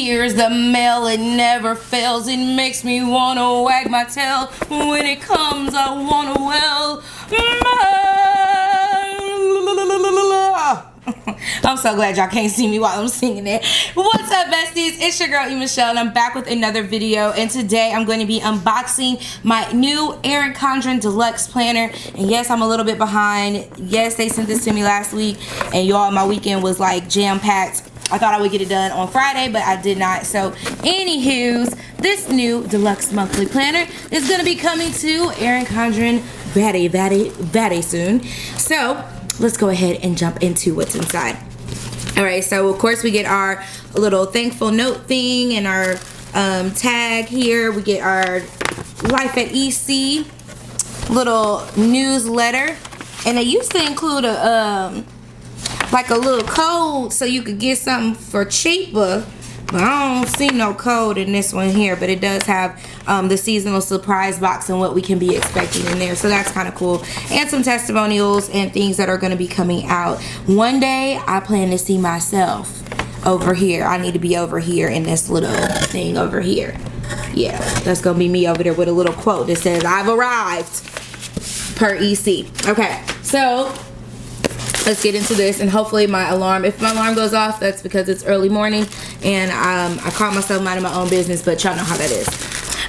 hears the mail, it never fails. It makes me wanna wag my tail. When it comes, I wanna well. I'm so glad y'all can't see me while I'm singing it. What's up, besties? It's your girl, Elaine Michelle, and I'm back with another video. And today I'm going to be unboxing my new Erin Condren Deluxe planner. And yes, I'm a little bit behind. Yes, they sent this to me last week, and y'all, my weekend was like jam-packed. I thought I would get it done on Friday, but I did not. So, anywho's, this new Deluxe monthly planner is going to be coming to Erin Condren very soon. So, let's go ahead and jump into what's inside. Alright, so of course we get our little thankful note thing and our tag here. We get our Life at EC little newsletter. And they used to include a like a little code so you could get something for cheaper. But I don't see no code in this one here, but it does have the seasonal surprise box and what we can be expecting in there. So that's kind of cool. And some testimonials and things that are going to be coming out. One day, I plan to see myself over here. I need to be over here in this little thing over here. Yeah, that's going to be me over there with a little quote that says, "I've arrived," per EC. Okay, so let's get into this, and hopefully my alarm, if my alarm goes off, that's because it's early morning and I caught myself minding my own business, but y'all know how that is.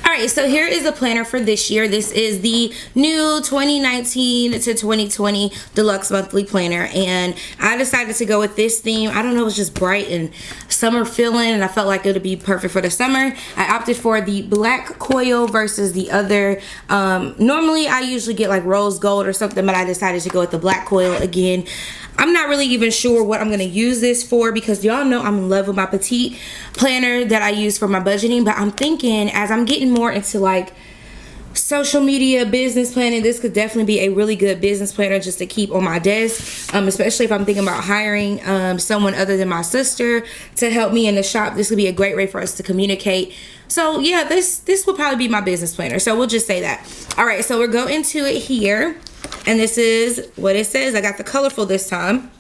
Alright, so here is a planner for this year. This is the new 2019 to 2020 Deluxe Monthly Planner, and I decided to go with this theme. I don't know, it was just bright and summer feeling, and I felt like it would be perfect for the summer. I opted for the black coil versus the other. Normally, I usually get like rose gold or something, but I decided to go with the black coil again. I'm not really even sure what I'm going to use this for, because y'all know I'm in love with my petite planner that I use for my budgeting. But I'm thinking, as I'm getting more into like social media business planning, this could definitely be a really good business planner just to keep on my desk, especially if I'm thinking about hiring someone other than my sister to help me in the shop. This would be a great way for us to communicate. So yeah, this will probably be my business planner, so we'll just say that. All right, so we'll go into it here. And this is what it says. I got the colorful this time.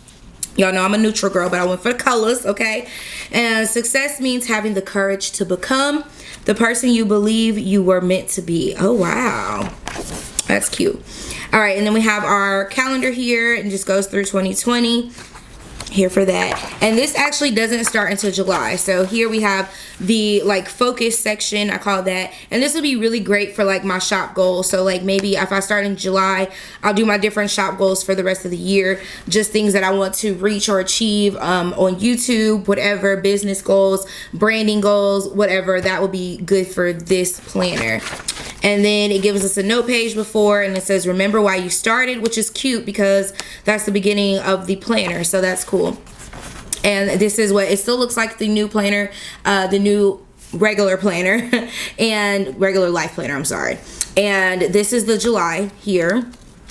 Y'all know I'm a neutral girl, but I went for the colors, okay? And success means having the courage to become the person you believe you were meant to be. Oh, wow. That's cute. All right, and then we have our calendar here, and just goes through 2020. Here for that. And this actually doesn't start until July. So here we have the like focus section, I call that, and this will be really great for like my shop goals. So like maybe if I start in July, I'll do my different shop goals for the rest of the year, just things that I want to reach or achieve on YouTube, whatever, business goals, branding goals, whatever. That will be good for this planner. And then it gives us a note page before, and it says remember why you started, which is cute because that's the beginning of the planner, so that's cool. And this is what it still looks like, the new planner, the new regular planner and regular life planner, I'm sorry. And this is the July here,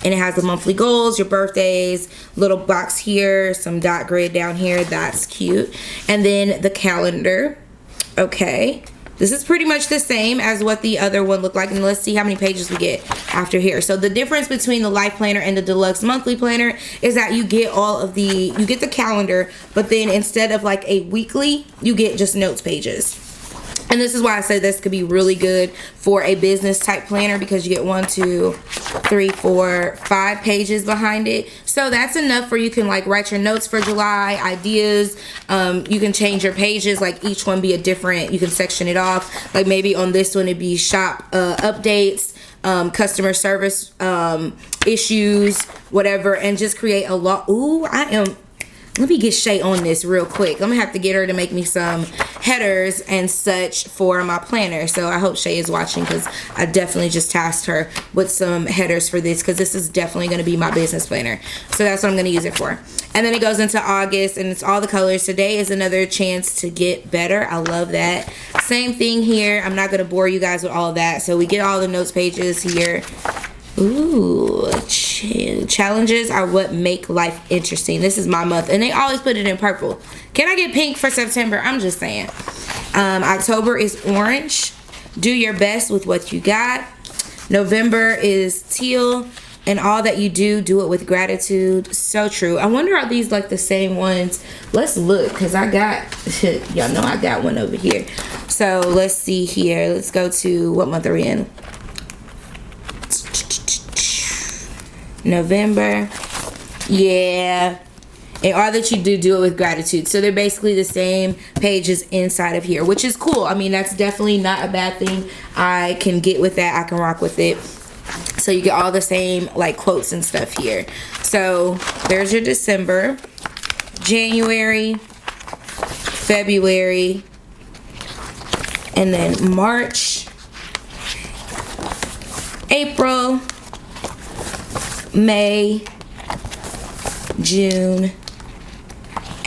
and it has the monthly goals, your birthdays, little box here, some dot grid down here, that's cute. And then the calendar. Okay, this is pretty much the same as what the other one looked like, and let's see how many pages we get after here. So the difference between the life planner and the deluxe monthly planner is that you get all of the, you get the calendar, but then instead of like a weekly, you get just notes pages. And this is why I said this could be really good for a business type planner, because you get 1, 2, 3, 4, 5 pages behind it. So that's enough for you can like write your notes for July, ideas. You can change your pages, like each one be a different, you can section it off. Like maybe on this one it'd be shop updates, customer service issues, whatever, and just create a lot. Ooh, let me get Shay on this real quick. I'm gonna have to get her to make me some headers and such for my planner. So I hope Shay is watching, because I definitely just tasked her with some headers for this, because this is definitely gonna be my business planner. So that's what I'm gonna use it for. And then it goes into August, and it's all the colors. Today is another chance to get better. I love that. Same thing here. I'm not gonna bore you guys with all of that. So we get all the notes pages here. Ooh, challenges are what make life interesting. This is my month, and they always put it in purple. Can I get pink for September? I'm just saying. October is orange. Do your best with what you got. November is teal. and all that you do, do it with gratitude. So true. I wonder are these like the same ones? Let's look, because I got, y'all know I got one over here. So let's see here. Let's go to, what month are we in? November. Yeah. And all that you do, do it with gratitude. So they're basically the same pages inside of here, which is cool. I mean, that's definitely not a bad thing. I can get with that. I can rock with it. So you get all the same like quotes and stuff here. So there's your December, January, February, and then March, April, May, June,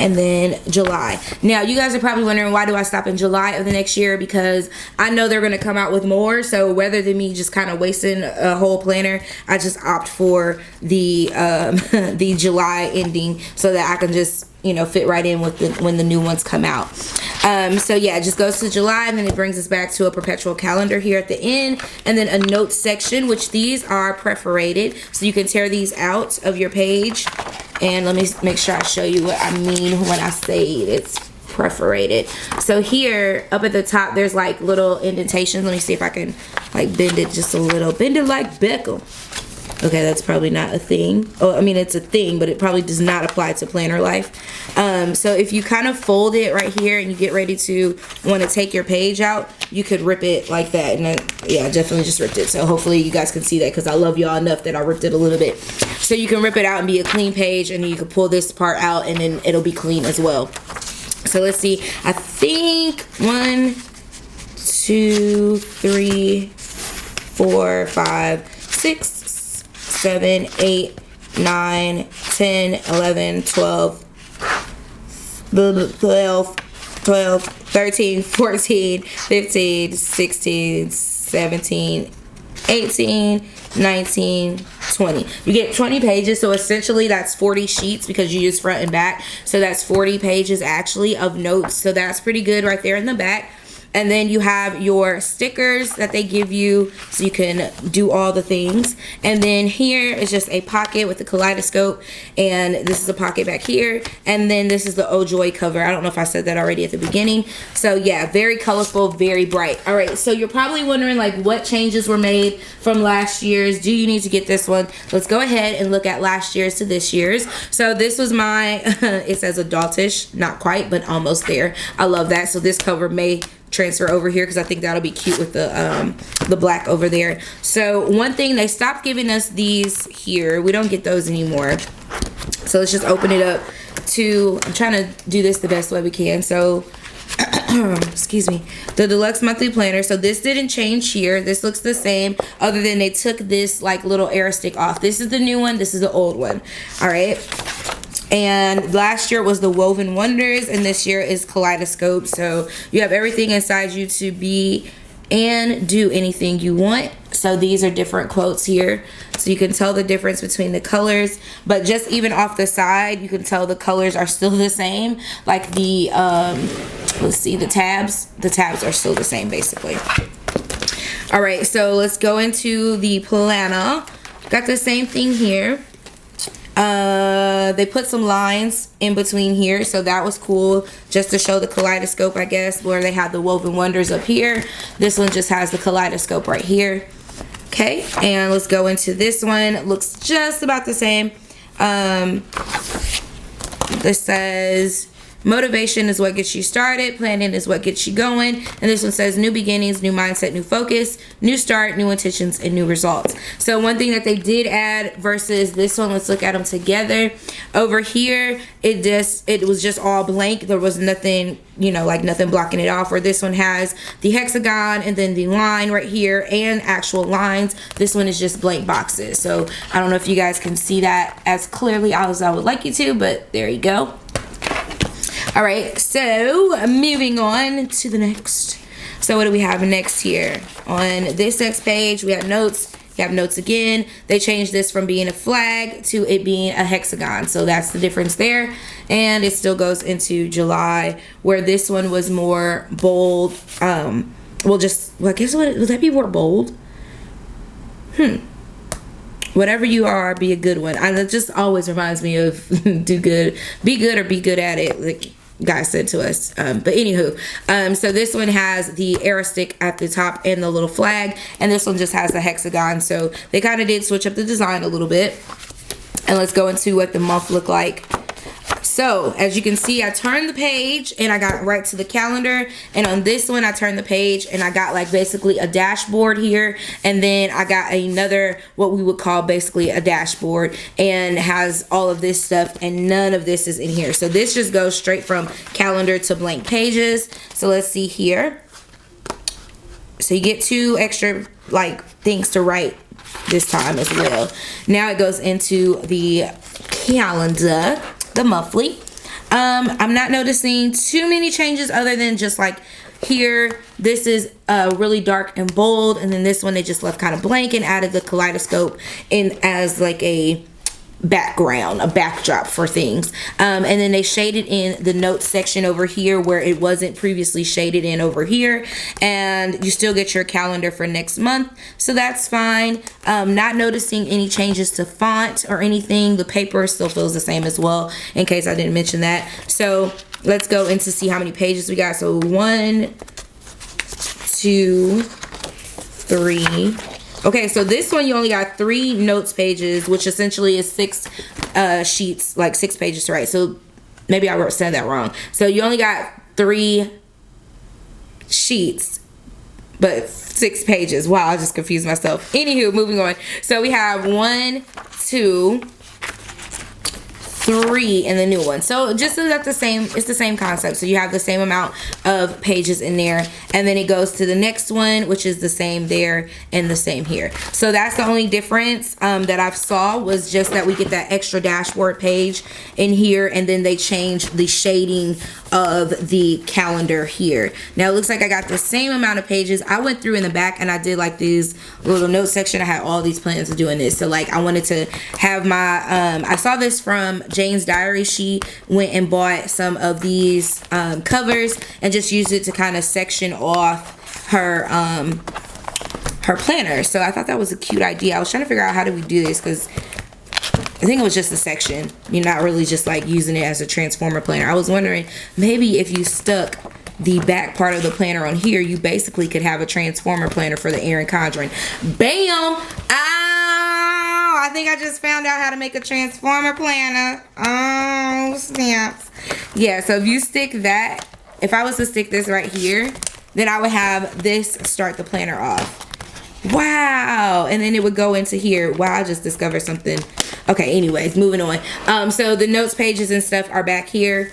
and then July. Now you guys are probably wondering, why do I stop in July of the next year? Because I know they're going to come out with more, so rather than me just kind of wasting a whole planner, I just opt for the the July ending so that I can just, you know, fit right in with when the new ones come out. So yeah, it just goes to July, and then it brings us back to a perpetual calendar here at the end, and then a notes section, which these are perforated, so you can tear these out of your page. And let me make sure I show you what I mean when I say it's perforated. So here up at the top, there's like little indentations. Let me see if I can like bend it just a little. Bend it like Beckham. Okay, that's probably not a thing. Oh, I mean, it's a thing, but it probably does not apply to planner life. So if you kind of fold it right here and you get ready to want to take your page out, you could rip it like that. And yeah, I definitely just ripped it. So hopefully you guys can see that, because I love y'all enough that I ripped it a little bit. So you can rip it out and be a clean page, and then you can pull this part out and then it'll be clean as well. So let's see. I think 1, 2, 3, 4, 5, 6, 7, 8, 9, 10, 11, 12, 13, 14, 15, 16, 17, 18, 19, 20. You get 20 pages, so essentially that's 40 sheets because you use front and back. So that's 40 pages actually of notes. So that's pretty good right there in the back. And then you have your stickers that they give you so you can do all the things. And then here is just a pocket with a kaleidoscope, and this is a pocket back here. And then this is the Oh Joy cover. I don't know if I said that already at the beginning. So yeah, very colorful, very bright. All right, so you're probably wondering like what changes were made from last year's. Do you need to get this one? Let's go ahead and look at last year's to this year's. So this was my, it says adultish, not quite, but almost there. I love that. So this cover may transfer over here because I think that'll be cute with the black over there. So one thing, they stopped giving us these here. We don't get those anymore. So let's just open it up to, I'm trying to do this the best way we can. So excuse me, the Deluxe monthly planner. So this didn't change here. This looks the same, other than they took this like little air stick off. This is the new one, this is the old one. All right. And last year was the Woven Wonders, and this year is Kaleidoscope. So you have everything inside you to be and do anything you want. So these are different quotes here, so you can tell the difference between the colors. But just even off the side, you can tell the colors are still the same. Like the let's see, the tabs are still the same basically. All right, so let's go into the planner. Got the same thing here. They put some lines in between here, so that was cool, just to show the kaleidoscope, I guess, where they have the Woven Wonders up here. This one just has the kaleidoscope right here. Okay, and let's go into this one. It looks just about the same. This says motivation is what gets you started, planning is what gets you going, and this one says new beginnings, new mindset, new focus, new start, new intentions, and new results. So one thing that they did add versus this one, let's look at them together. Over here, it was just all blank. There was nothing, you know, like nothing blocking it off. Where this one has the hexagon and then the line right here and actual lines. This one is just blank boxes. So I don't know if you guys can see that as clearly as I would like you to, but there you go. All right, so moving on to the next. So what do we have next here? On this next page, we have notes. You have notes again. They changed this from being a flag to it being a hexagon. So that's the difference there. And it still goes into July, where this one was more bold. Well, I guess would that be more bold? Well, Whatever you are, be a good one. And it just always reminds me of do good, be good, or be good at it, like God said to us. But anywho, so this one has the arrow stick at the top and the little flag, and this one just has the hexagon. So they kind of did switch up the design a little bit. And let's go into what the month looked like. So as you can see, I turned the page and I got right to the calendar, and on this one I turned the page and I got like basically a dashboard here, and then I got another, what we would call basically a dashboard, and has all of this stuff, and none of this is in here. So this just goes straight from calendar to blank pages. So let's see here. So you get 2 extra like things to write this time as well. Now it goes into the calendar, the monthly. I'm not noticing too many changes other than just like here, this is really dark and bold, and then this one they just left kind of blank and added the kaleidoscope in as like a background, a backdrop for things. And then they shaded in the notes section over here where it wasn't previously shaded in over here, and you still get your calendar for next month, so that's fine. Not noticing any changes to font or anything. The paper still feels the same as well, in case I didn't mention that. So let's go into see how many pages we got. So 1, 2, 3. Okay, so this one you only got 3 notes pages, which essentially is 6 sheets, like 6 pages to write. So maybe I said that wrong. So you only got 3 sheets, but 6 pages. Wow, I just confused myself. Anywho, moving on. So we have 1, 2, 3 in the new one. So just so that's the same, it's the same concept. So you have the same amount of pages in there, and then it goes to the next one, which is the same there and the same here. So that's the only difference that I saw, was just that we get that extra dashboard page in here, and then they changed the shading of the calendar here. Now it looks like I got the same amount of pages. I went through in the back and I did like these little note section. I had all these plans of doing this. So like I wanted to have my I saw this from Jane's Diary. She went and bought some of these covers and just used it to kind of section off her planner. So I thought that was a cute idea. I was trying to figure out how do we do this, because I think it was just a section. You're not really just like using it as a transformer planner. I was wondering maybe if you stuck the back part of the planner on here, you basically could have a transformer planner for the Erin Condren. Bam! Oh, I think I just found out how to make a transformer planner. Oh, snaps. Yeah, so if you stick that, if I was to stick this right here, then I would have this start the planner off. Wow. And then it would go into here. Wow, I just discovered something. Okay, anyways, moving on. So the notes pages and stuff are back here.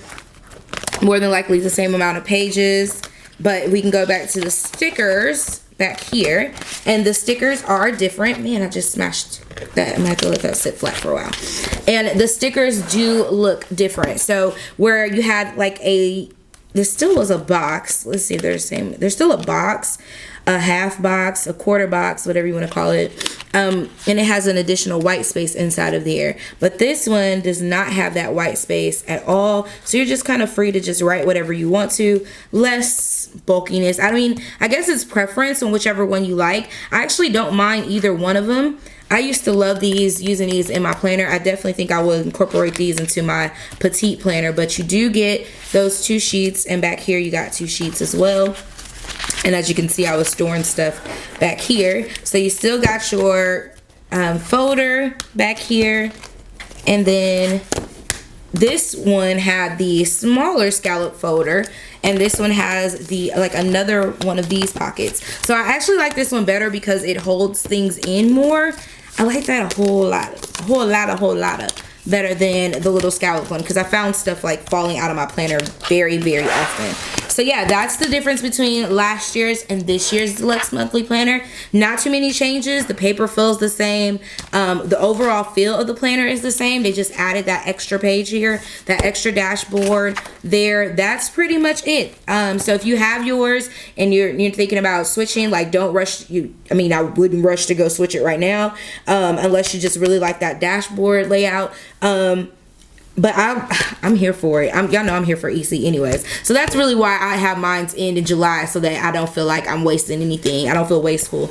More than likely the same amount of pages, but we can go back to the stickers back here, and the stickers are different. Man, I just smashed that. I'm gonna have to let that sit flat for a while. And the stickers do look different. So where you had like there still was a box. Let's see if they're the same. There's still a box, a half box, a quarter box, whatever you want to call it. And it has an additional white space inside of there. But this one does not have that white space at all. So you're just kind of free to just write whatever you want to. Less bulkiness. I mean, I guess it's preference on whichever one you like. I actually don't mind either one of them. I used to love these, using these in my planner. I definitely think I will incorporate these into my petite planner. But you do get those 2 sheets, and back here you got 2 sheets as well. And as you can see, I was storing stuff back here. So you still got your folder back here. And then this one had the smaller scallop folder. And this one has the like another one of these pockets. So I actually like this one better because it holds things in more. I like that a whole lot better than the little scallop one, because I found stuff like falling out of my planner very, very often. So yeah, that's the difference between last year's and this year's Deluxe monthly planner. Not too many changes. The paper feels the same. The overall feel of the planner is the same. They just added that extra page here, that extra dashboard there. That's pretty much it. So if you have yours and you're thinking about switching, like don't rush. I mean, I wouldn't rush to go switch it right now, unless you just really like that dashboard layout. but I'm here for it. Y'all know I'm here for EC anyways. So that's really why I have mine's end in July, so that I don't feel like I'm wasting anything. I don't feel wasteful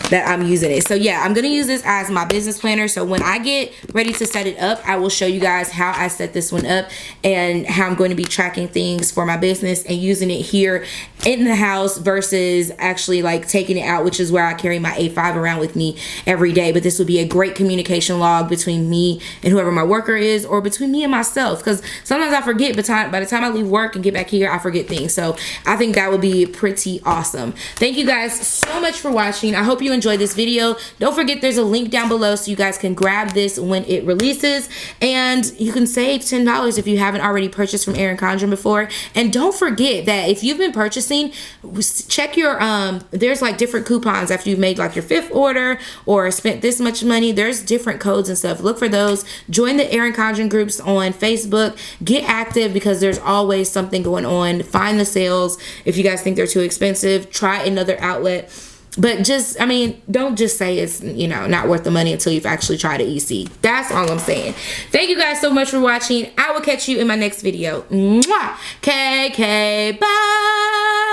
that I'm using it. So yeah, I'm gonna use this as my business planner. So when I get ready to set it up, I will show you guys how I set this one up and how I'm going to be tracking things for my business and using it here in the house versus actually like taking it out, which is where I carry my A5 around with me every day. But this would be a great communication log between me and whoever my worker is, or between me and myself, because sometimes I forget, but by the time I leave work and get back here, I forget things. So I think that would be pretty awesome. Thank you guys so much for watching. I hope you enjoyed this video. Don't forget there's a link down below so you guys can grab this when it releases, and you can save $10 if you haven't already purchased from Erin Condren before. And don't forget that if you've been purchasing, check your there's like different coupons after you've made like your 5th order or spent this much money. There's different codes and stuff. Look for those. Join the Erin Condren groups on Facebook. Get active because there's always something going on. Find the sales. If you guys think they're too expensive, try another outlet. But just, I mean, don't just say it's, you know, not worth the money until you've actually tried an EC. That's all I'm saying. Thank you guys so much for watching. I will catch you in my next video. Mwah! KK, bye!